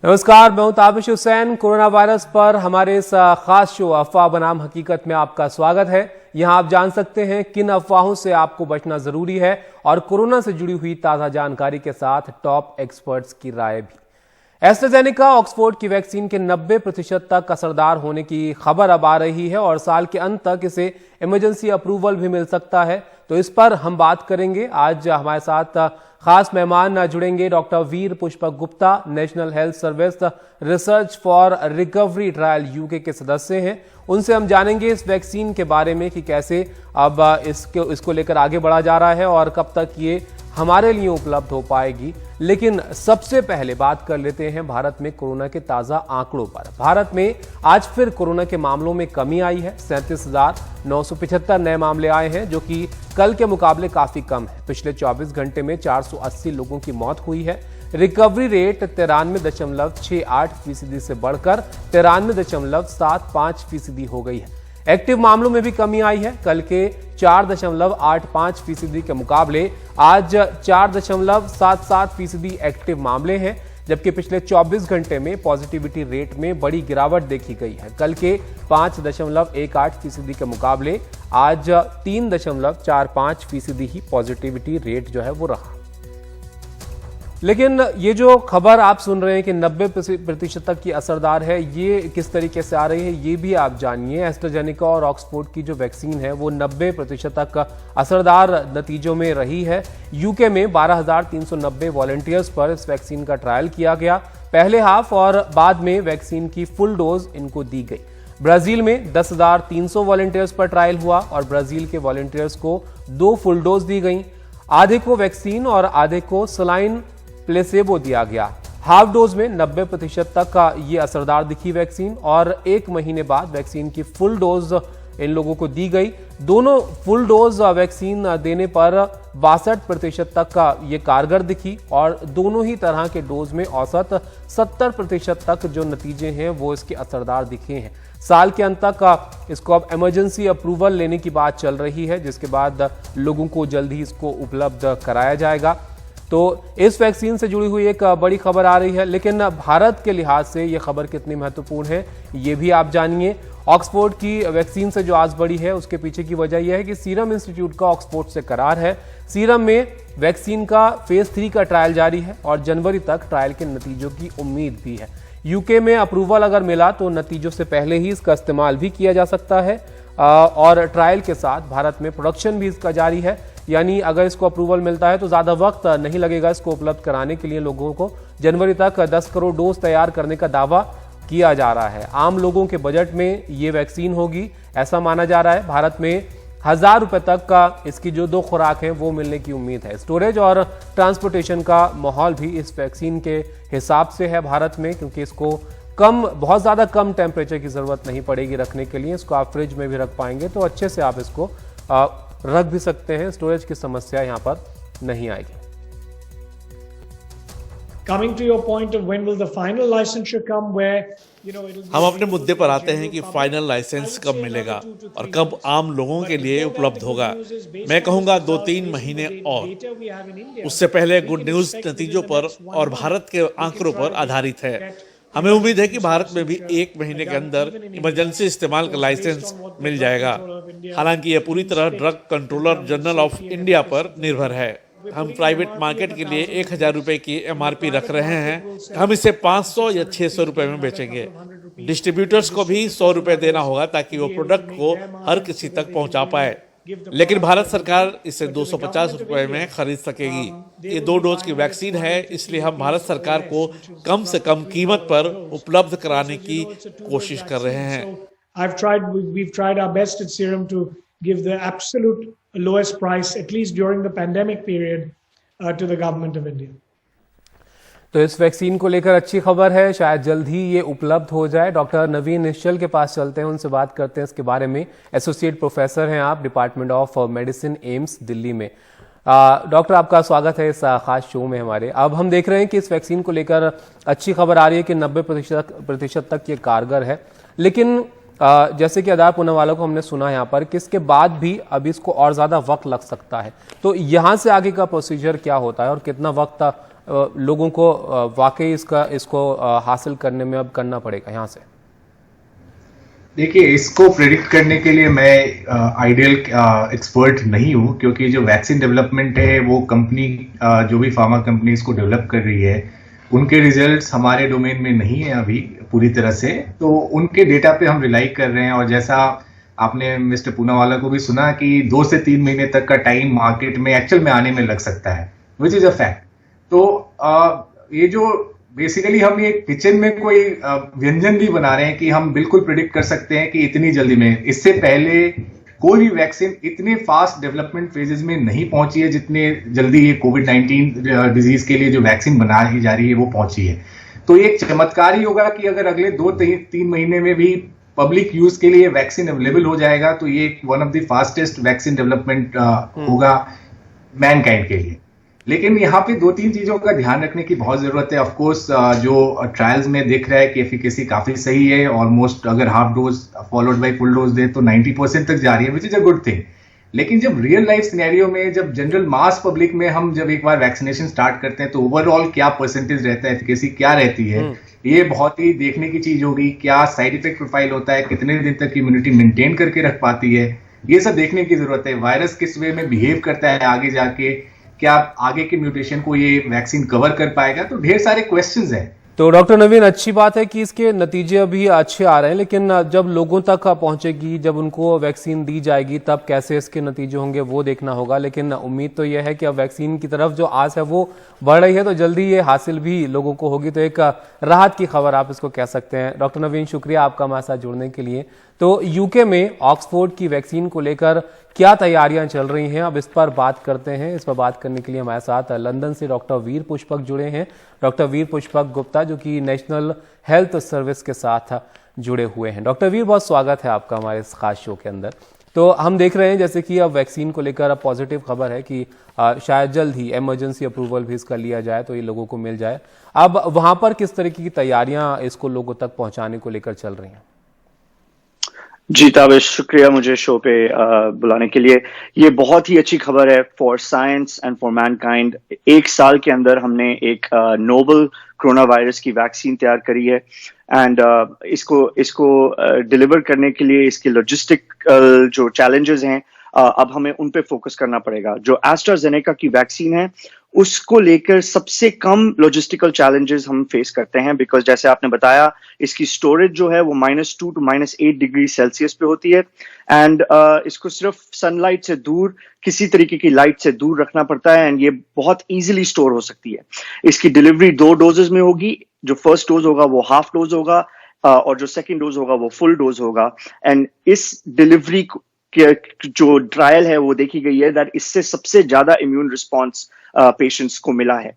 नमस्कार, मैं हूं ताबिश हुसैन। कोरोना वायरस पर हमारे इस खास शो अफवाह बनाम हकीकत में आपका स्वागत है। यहां आप जान सकते हैं किन अफवाहों से आपको बचना जरूरी है और कोरोना से जुड़ी हुई ताजा जानकारी के साथ टॉप एक्सपर्ट्स की राय भी। एस्ट्राजेनेका ऑक्सफोर्ड की वैक्सीन के 90% तक असरदार होने की खबर अब आ रही है और साल के अंत तक इसे इमरजेंसी अप्रूवल भी मिल सकता है। तो इस पर हम बात करेंगे। आज हमारे साथ खास मेहमान जुड़ेंगे। Doctor Veer Pushpak Gupta, national health service research for recovery trial UK के सदस्य हैं। उनसे हम जानेंगे इस वैक्सीन के बारे में कि कैसे अब इसको लेकर आगे बढ़ा जा रहा है और कब तक ये हमारे लिए उपलब्ध हो पाएगी। लेकिन सबसे पहले बात कर लेते हैं भारत में कोरोना के ताजा आंकड़ों पर। भारत में आज फिर कोरोना के मामलों में कमी आई है। 37,975 नए मामले आए हैं, जो कि कल के मुकाबले काफी कम है। पिछले 24 घंटे में 480 लोगों की मौत हुई है। रिकवरी रेट 93.68% से बढ़कर 93.75% हो गई है। एक्टिव मामलों में भी कमी आई है। कल के 4.85% के मुकाबले आज 4.77% एक्टिव मामले हैं, जबकि पिछले 24 घंटे में पॉजिटिविटी रेट में बड़ी गिरावट देखी गई है। कल के 5.18% के मुकाबले आज 3.45% ही पॉजिटिविटी रेट जो है वो रहा। लेकिन ये जो खबर आप सुन रहे हैं कि 90% तक की असरदार है, ये किस तरीके से आ रही है ये भी आप जानिए। एस्ट्राजेनेका और ऑक्सफोर्ड की जो वैक्सीन है वो 90% तक असरदार नतीजों में रही है। यूके में 12,390 वॉलंटियर्स पर इस वैक्सीन का ट्रायल किया गया। पहले हाफ और बाद में वैक्सीन की फुल डोज इनको दी गई। ब्राजील में 10,300 वॉलंटियर्स पर ट्रायल हुआ और ब्राजील के वॉलंटियर्स को 2 फुल डोज दी गई। आधे को वैक्सीन और आधे को सलाइन प्लेसेबो दिया गया। हाफ डोज में 90% तक का ये असरदार दिखी वैक्सीन और 1 महीने बाद वैक्सीन की फुल डोज इन लोगों को दी गई। दोनों फुल डोज वैक्सीन देने पर 62% तक का ये कारगर दिखी और दोनों ही तरह के डोज में औसत 70% तक जो नतीजे हैं वो इसके असरदार दिखे हैं। साल के अंत तक इसको अब इमरजेंसी अप्रूवल लेने की बात चल रही है, जिसके बाद लोगों को जल्द ही इसको उपलब्ध कराया जाएगा। तो इस वैक्सीन से जुड़ी हुई एक बड़ी खबर आ रही है, लेकिन भारत के लिहाज से यह खबर कितनी महत्वपूर्ण है ये भी आप जानिए। ऑक्सफोर्ड की वैक्सीन से जो आज बढ़ी है उसके पीछे की वजह यह है कि सीरम इंस्टीट्यूट का ऑक्सफोर्ड से करार है। सीरम में वैक्सीन का फेज 3 का ट्रायल जारी है और जनवरी तक ट्रायल के नतीजों की उम्मीद भी है। यूके में अप्रूवल अगर मिला तो नतीजों से पहले ही इसका इस्तेमाल भी किया जा सकता है और ट्रायल के साथ भारत में प्रोडक्शन भी इसका जारी है। यानी अगर इसको अप्रूवल मिलता है तो ज्यादा वक्त नहीं लगेगा इसको उपलब्ध कराने के लिए। लोगों को जनवरी तक 10 करोड़ डोज तैयार करने का दावा किया जा रहा है। आम लोगों के बजट में ये वैक्सीन होगी, ऐसा माना जा रहा है। भारत में 1,000 रुपए तक का इसकी जो 2 खुराक हैं वो मिलने की उम्मीद है। स्टोरेज और ट्रांसपोर्टेशन का माहौल भी इस वैक्सीन के हिसाब से है भारत में, क्योंकि इसको बहुत ज्यादा कम टेम्परेचर की जरूरत नहीं पड़ेगी रखने के लिए। इसको आप फ्रिज में भी रख पाएंगे तो अच्छे से आप इसको रख भी सकते हैं। स्टोरेज की समस्या यहां पर नहीं आएगी। Coming to your point of when will the final licensure come, where हम अपने मुद्दे पर आते हैं कि फाइनल लाइसेंस कब मिलेगा और कब आम लोगों के लिए उपलब्ध होगा। मैं कहूंगा 2-3 महीने और। उससे पहले गुड न्यूज नतीजों पर और भारत के आंकड़ों पर आधारित है। हमें उम्मीद है कि भारत में भी 1 महीने के अंदर इमरजेंसी इस्तेमाल का लाइसेंस मिल जाएगा। हालांकि यह पूरी तरह drug controller general of India पर निर्भर है। हम प्राइवेट मार्केट के लिए 1,000 रुपए की MRP रख रहे हैं। हम इसे 500 या 600 रुपए में बेचेंगे। डिस्ट्रीब्यूटर्स को भी 100 रुपए देना होगा ताकि वो प्रोडक्ट को हर किसी तक पहुंचा पाए। लेकिन भारत सरकार इसे 250 रुपए में खरीद सकेगी। ये 2 डोज की वैक्सीन है, इसलिए हम भारत सरकार को कम से कम कीमत पर उपलब्ध कराने की कोशिश कर रहे हैं। we've tried our best at Serum to give the absolute lowest price, at least during the pandemic period, to the government of India. तो इस वैक्सीन को लेकर अच्छी खबर है, शायद जल्द ही ये उपलब्ध हो जाए। डॉक्टर नवीन निश्चल के पास चलते हैं, उनसे बात करते हैं इसके बारे में। एसोसिएट प्रोफेसर हैं आप, department of medicine, AIIMS Delhi में। डॉक्टर, आपका स्वागत है इस खास शो में हमारे। अब हम देख रहे हैं कि इस वैक्सीन को लेकर अच्छी खबर आ रही है कि 90% तक ये कारगर है, लेकिन जैसे कि आधार पूनावाला को हमने सुना यहाँ पर कि इसके बाद भी अभी इसको और ज्यादा वक्त लग सकता है। तो यहाँ से आगे का प्रोसीजर क्या होता है और कितना वक्त लोगों को वाकई इसको हासिल करने में अब करना पड़ेगा यहाँ से? देखिए, इसको प्रेडिक्ट करने के लिए मैं आइडियल एक्सपर्ट नहीं हूँ, क्योंकि जो वैक्सीन डेवलपमेंट है वो कंपनी जो भी फार्मा कंपनी इसको डेवलप कर रही है उनके रिजल्ट्स हमारे डोमेन में नहीं है अभी पूरी तरह से, तो उनके डेटा पे हम रिलाई कर रहे हैं। और जैसा आपने मिस्टर पूनावाला को भी सुना कि 2 से 3 महीने तक का टाइम मार्केट में एक्चुअल में आने में लग सकता है, विच इज अ फैक्ट। तो ये जो बेसिकली हम ये किचन में कोई व्यंजन भी बना रहे हैं कि हम बिल्कुल प्रिडिक्ट कर सकते हैं कि इतनी जल्दी में, इससे पहले कोई भी वैक्सीन इतने फास्ट डेवलपमेंट फेजेस में नहीं पहुंची है जितने जल्दी ये कोविड-19 डिजीज के लिए जो वैक्सीन बनाई जा रही है वो पहुंची है। तो ये एक चमत्कार ही होगा कि अगर अगले 2-3 महीने में भी पब्लिक यूज के लिए वैक्सीन अवेलेबल हो जाएगा तो ये one of the fastest vaccine development होगा मैनकाइंड के लिए। लेकिन यहाँ पे 2-3 चीजों का ध्यान रखने की बहुत जरूरत है। ऑफ कोर्स जो ट्रायल्स में दिख रहा है कि एफिकेसी काफी सही है, ऑलमोस्ट अगर half dose followed by full dose दे तो 90% तक जा रही है, which is a good thing. लेकिन जब रियल लाइफ सिनेरियो में, जब जनरल मास पब्लिक में हम जब एक बार वैक्सीनेशन स्टार्ट करते हैं तो ओवरऑल क्या परसेंटेज रहता है, एफिकेसी क्या रहती है, ये बहुत ही देखने की चीज होगी। क्या साइड इफेक्ट प्रोफाइल होता है, कितने दिन तक इम्यूनिटी मेंटेन करके रख पाती है, ये सब देखने की जरूरत है। वायरस किस वे में बिहेव करता है आगे जाके, क्या आगे के म्यूटेशन को ये वैक्सीन कवर कर पाएगा, तो ढेर सारे क्वेश्चंस हैं। तो डॉक्टर नवीन, अच्छी बात है कि इसके नतीजे अभी अच्छे आ रहे हैं, लेकिन जब लोगों तक पहुंचेगी, जब उनको वैक्सीन दी जाएगी, तब कैसे इसके नतीजे होंगे वो देखना होगा। लेकिन उम्मीद तो यह है कि अब वैक्सीन की तरफ जो आस है वो बढ़ रही है, तो जल्दी ये हासिल भी लोगों को होगी, तो एक राहत की खबर आप इसको कह सकते हैं। डॉक्टर नवीन, शुक्रिया आपका हमारे साथ जुड़ने के लिए। तो यूके में ऑक्सफोर्ड की वैक्सीन को लेकर क्या तैयारियां चल रही हैं, अब इस पर बात करते हैं। इस पर बात करने के लिए हमारे साथ लंदन से डॉक्टर वीर पुष्पक जुड़े हैं। डॉक्टर वीर पुष्पक गुप्ता, जो कि नेशनल हेल्थ सर्विस के साथ जुड़े हुए हैं। डॉक्टर वीर, बहुत स्वागत है आपका हमारे इस खास शो के अंदर। तो हम देख रहे हैं जैसे कि अब वैक्सीन को लेकर अब पॉजिटिव खबर है कि शायद जल्द ही इमरजेंसी अप्रूवल भी इसका लिया जाए तो ये लोगों को मिल जाए। अब वहां पर किस तरीके की तैयारियां इसको लोगों तक पहुंचाने को लेकर चल रही हैं? जी ताबिश, शुक्रिया मुझे शो पे बुलाने के लिए। ये बहुत ही अच्छी खबर है for science and for Mankind. 1 साल के अंदर हमने एक नोबल कोरोना वायरस की वैक्सीन तैयार करी है एंड इसको डिलीवर करने के लिए इसके लॉजिस्टिकल जो चैलेंजेस हैं अब हमें उन पे फोकस करना पड़ेगा। जो एस्ट्राजेनेका की वैक्सीन है उसको लेकर सबसे कम लॉजिस्टिकल चैलेंजेस हम फेस करते हैं, बिकॉज जैसे आपने बताया इसकी स्टोरेज जो है वो -2 to -8 डिग्री सेल्सियस पे होती है एंड इसको सिर्फ सनलाइट से दूर, किसी तरीके की लाइट से दूर रखना पड़ता है एंड ये बहुत इजीली स्टोर हो सकती है। इसकी डिलीवरी 2 डोजेस में होगी। जो फर्स्ट डोज होगा वो हाफ डोज होगा और जो सेकेंड डोज होगा वो फुल डोज होगा। एंड इस डिलीवरी जो ट्रायल है वो देखी गई है दैट इससे सबसे ज्यादा इम्यून रिस्पॉन्स पेशेंट्स को मिला है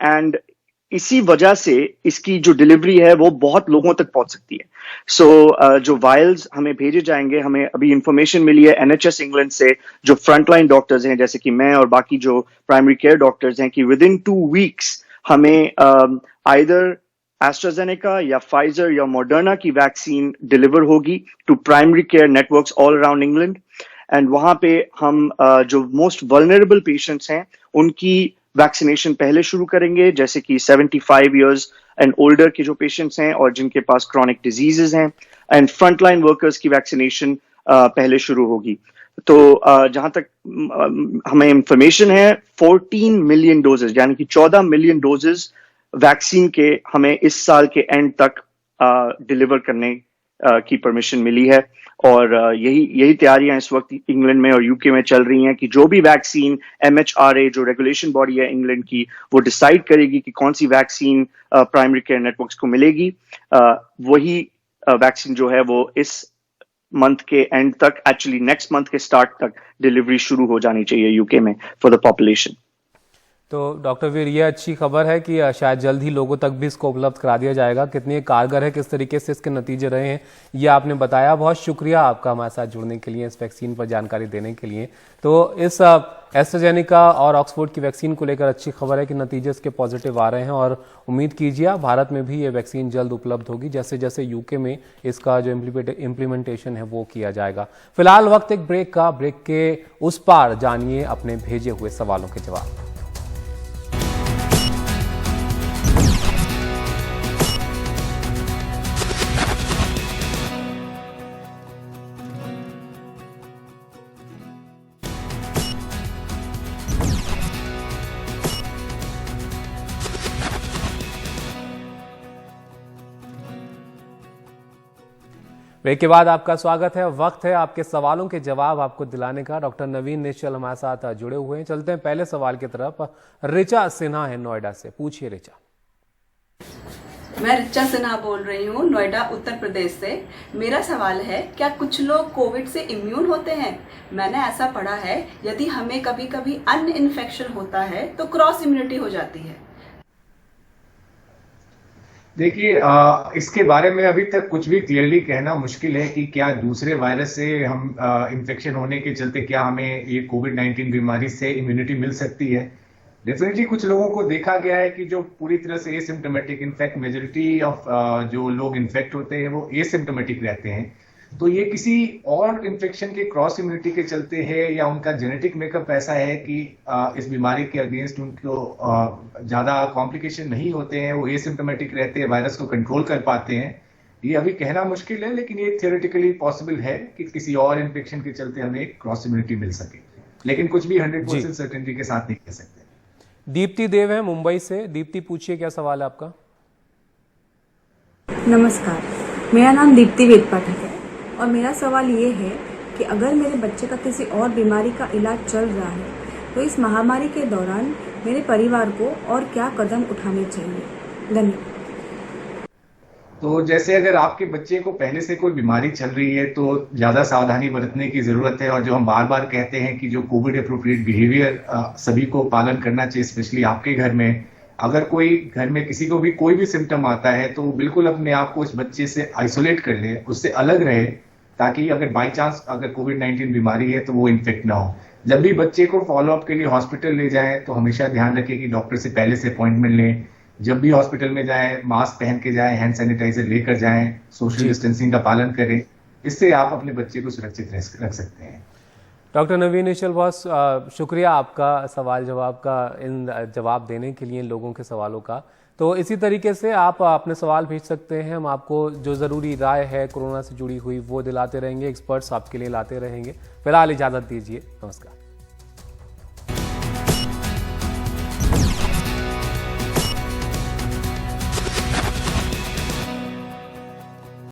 एंड इसी वजह से इसकी जो डिलीवरी है वो बहुत लोगों तक पहुंच सकती है। सो जो वायल्स हमें भेजे जाएंगे, हमें अभी इंफॉर्मेशन मिली है NHS इंग्लैंड से, जो फ्रंटलाइन डॉक्टर्स हैं जैसे कि मैं और बाकी जो प्राइमरी केयर डॉक्टर्स हैं, कि विद इन 2 वीक्स हमें आइदर एस्ट्राजेनेका या फाइजर या मॉडर्ना की वैक्सीन डिलीवर होगी to primary care networks all around England and वहां पे हम जो मोस्ट वल्नरेबल पेशेंट्स हैं उनकी वैक्सीनेशन पहले शुरू करेंगे, जैसे कि 75 इयर्स एंड ओल्डर के जो पेशेंट्स हैं और जिनके पास क्रॉनिक डिजीजेस हैं, एंड फ्रंटलाइन वर्कर्स की वैक्सीनेशन पहले शुरू होगी। तो जहां तक हमें इंफॉर्मेशन है 14 मिलियन डोजेस यानी कि 14 मिलियन डोजेस वैक्सीन के हमें इस साल के एंड तक डिलीवर करने की परमिशन मिली है और यही तैयारियां इस वक्त इंग्लैंड में और यूके में चल रही हैं कि जो भी वैक्सीन MHRA जो रेगुलेशन बॉडी है इंग्लैंड की, वो डिसाइड करेगी कि कौन सी वैक्सीन प्राइमरी केयर नेटवर्क्स को मिलेगी। वही वैक्सीन जो है वो इस मंथ के एंड तक, एक्चुअली नेक्स्ट मंथ के स्टार्ट तक डिलीवरी शुरू हो जानी चाहिए यूके में फॉर द पॉपुलेशन। तो डॉक्टर वीर, ये अच्छी खबर है कि शायद जल्द ही लोगों तक भी इसको उपलब्ध करा दिया जाएगा। कितनी कारगर है, किस तरीके से इसके नतीजे रहे हैं, ये आपने बताया। बहुत शुक्रिया आपका हमारे साथ जुड़ने के लिए, इस वैक्सीन पर जानकारी देने के लिए। तो इस एस्ट्राजेनेका और ऑक्सफोर्ड की वैक्सीन को लेकर अच्छी खबर है कि नतीजे इसके पॉजिटिव आ रहे हैं और उम्मीद कीजिए आप भारत में भी ये वैक्सीन जल्द उपलब्ध होगी, जैसे जैसे यूके में इसका जो इम्प्लीमेंटेशन है वो किया जाएगा। फिलहाल वक्त एक ब्रेक का, ब्रेक के उस पार जानिए अपने भेजे हुए सवालों के जवाब। ब्रेक के बाद आपका स्वागत है। वक्त है आपके सवालों के जवाब आपको दिलाने का। डॉक्टर नवीन निश्चल हमारे साथ जुड़े हुए हैं। चलते हैं पहले सवाल की तरफ। ऋचा सिन्हा है नोएडा से। पूछिए ऋचा। मैं ऋचा सिन्हा बोल रही हूँ नोएडा उत्तर प्रदेश से। मेरा सवाल है, क्या कुछ लोग कोविड से इम्यून होते हैं? मैंने ऐसा पढ़ा है, यदि हमें कभी कभी अन्य इन्फेक्शन होता है तो क्रॉस इम्यूनिटी हो जाती है। देखिए, इसके बारे में अभी तक कुछ भी क्लियरली कहना मुश्किल है कि क्या दूसरे वायरस से हम इन्फेक्शन होने के चलते क्या हमें ये कोविड-19 बीमारी से इम्यूनिटी मिल सकती है। डेफिनेटली कुछ लोगों को देखा गया है कि जो पूरी तरह से एसिम्प्टोमेटिक, इनफैक्ट मेजोरिटी ऑफ जो लोग इन्फेक्ट होते हैं वो एसिम्प्टोमेटिक रहते हैं। तो ये किसी और इन्फेक्शन के क्रॉस इम्यूनिटी के चलते है या उनका जेनेटिक मेकअप ऐसा है कि इस बीमारी के अगेंस्ट उनको ज्यादा कॉम्प्लिकेशन नहीं होते हैं, वो एसिम्प्टोमेटिक रहते हैं, वायरस को कंट्रोल कर पाते हैं। ये अभी कहना मुश्किल है, लेकिन ये थियोरेटिकली पॉसिबल है कि किसी और इन्फेक्शन के चलते हमें एक क्रॉस इम्यूनिटी मिल सके, लेकिन कुछ भी 100% सर्टेनिटी के साथ नहीं कह सकते। दीप्ति देव है मुंबई से। दीप्ति पूछिए, क्या सवाल है आपका? नमस्कार, मेरा नाम दीप्ति वेद पाठक है और मेरा सवाल ये है कि अगर मेरे बच्चे का किसी और बीमारी का इलाज चल रहा है तो इस महामारी के दौरान मेरे परिवार को और क्या कदम उठाने चाहिए? धन्यवाद। तो जैसे अगर आपके बच्चे को पहले से कोई बीमारी चल रही है तो ज्यादा सावधानी बरतने की जरूरत है, और जो हम बार बार कहते हैं कि जो कोविड अप्रोप्रिएट बिहेवियर सभी को पालन करना चाहिए, स्पेशली आपके घर में। अगर कोई घर में किसी को भी कोई भी सिम्टम आता है तो बिल्कुल अपने आप को उस बच्चे से आइसोलेट कर ले, उससे अलग रहे, ताकि अगर बाई चांस अगर कोविड-19 बीमारी है तो वो इन्फेक्ट ना हो। जब भी बच्चे को फॉलोअप के लिए हॉस्पिटल ले जाएं तो हमेशा ध्यान रखें कि डॉक्टर से पहले से अपॉइंटमेंट लें। जब भी हॉस्पिटल में जाएं मास्क पहन के जाएं, हैंड सैनिटाइजर लेकर जाएं, सोशल डिस्टेंसिंग का पालन करें। इससे आप अपने बच्चे को सुरक्षित रख सकते हैं। डॉक्टर नवीन निश्चल, बहुत शुक्रिया आपका सवाल जवाब का, इन जवाब देने के लिए लोगों के सवालों का। तो इसी तरीके से आप अपने सवाल भेज सकते हैं। हम आपको जो ज़रूरी राय है कोरोना से जुड़ी हुई वो दिलाते रहेंगे, एक्सपर्ट्स आपके लिए लाते रहेंगे। फिलहाल इजाज़त दीजिए, नमस्कार।